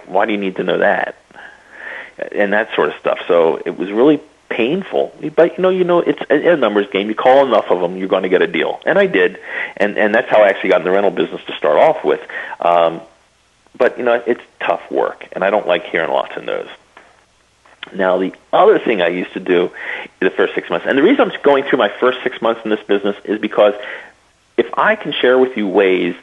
Why do you need to know that? And that sort of stuff. So it was really painful. But it's a numbers game. You call enough of them, you're going to get a deal. And I did, and that's how I actually got in the rental business to start off with. But it's tough work, and I don't like hearing lots of no's. Now, the other thing I used to do the first 6 months, and the reason I'm going through my first 6 months in this business is because if I can share with you ways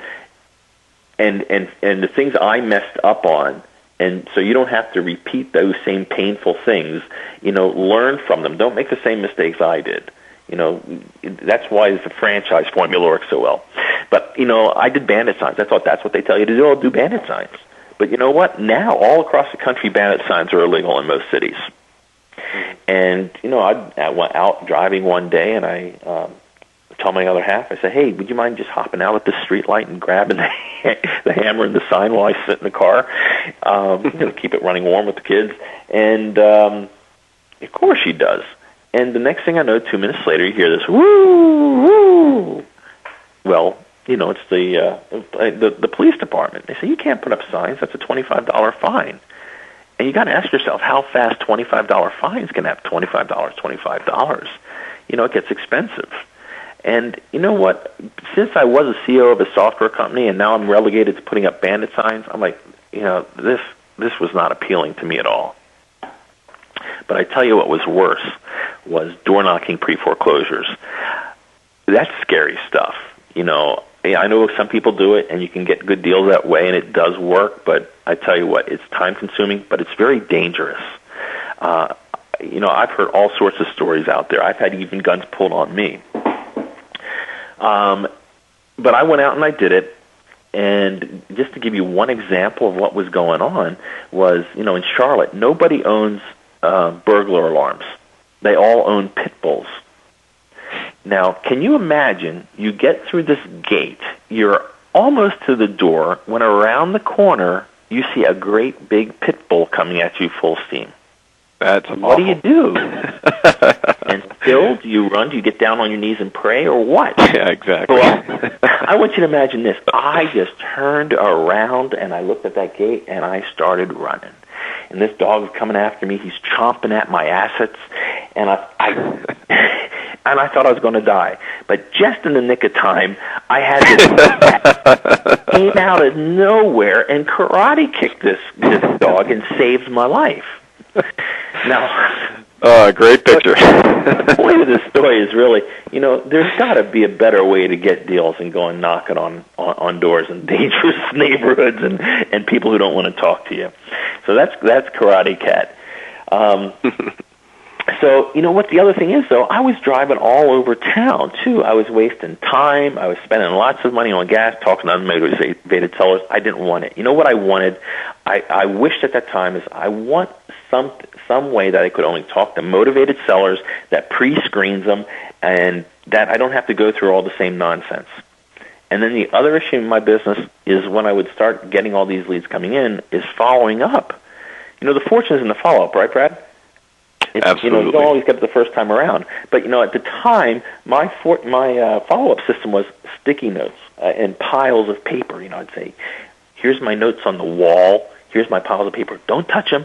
and the things I messed up on, and so you don't have to repeat those same painful things, learn from them. Don't make the same mistakes I did. That's why the franchise formula works so well. But, I did bandit signs. I thought that's what they tell you to do. I'll do bandit signs. But you know what? Now, all across the country, bandit signs are illegal in most cities. And, I went out driving one day, and I told my other half, I said, hey, would you mind just hopping out at the street light and grabbing the hammer and the sign while I sit in the car? Keep it running warm with the kids. And, of course she does. And the next thing I know, 2 minutes later, you hear this, woo, woo. Well, it's the police department. They say, you can't put up signs. That's a $25 fine. And you got to ask yourself, how fast $25 fines can have $25. It gets expensive. And you know what? Since I was a CEO of a software company and now I'm relegated to putting up bandit signs, I'm like, this was not appealing to me at all. But I tell you what was worse was door knocking pre-foreclosures. That's scary stuff. I know some people do it and you can get good deals that way and it does work, but I tell you what, it's time consuming, but it's very dangerous. I've heard all sorts of stories out there. I've had even guns pulled on me. But I went out and I did it, and just to give you one example of what was going on was, in Charlotte, nobody owns burglar alarms. They all own pit bulls. Now, can you imagine you get through this gate, you're almost to the door, when around the corner you see a great big pit bull coming at you full steam? That's awful. What do you do? And still, do you run? Do you get down on your knees and pray, or what? Yeah, exactly. Well, I want you to imagine this. I just turned around, and I looked at that gate, and I started running. And this dog is coming after me. He's chomping at my assets, and and I thought I was going to die. But just in the nick of time, I had this cat came out of nowhere and karate kicked this dog and saved my life. Now, great picture. The point of this story is really, there's got to be a better way to get deals than going knocking on doors in dangerous neighborhoods and people who don't want to talk to you. So that's Karate Cat. So, what the other thing is, though, I was driving all over town, too. I was wasting time. I was spending lots of money on gas, talking to unmotivated sellers. I didn't want it. You know what I wanted? I wished at that time is I want some way that I could only talk to motivated sellers that pre-screens them and that I don't have to go through all the same nonsense. And then the other issue in my business is when I would start getting all these leads coming in is following up. The fortune is in the follow-up, right, Brad? Absolutely. You don't always get it the first time around. But, at the time, my follow-up system was sticky notes and piles of paper. I'd say, here's my notes on the wall. Here's my piles of paper. Don't touch them.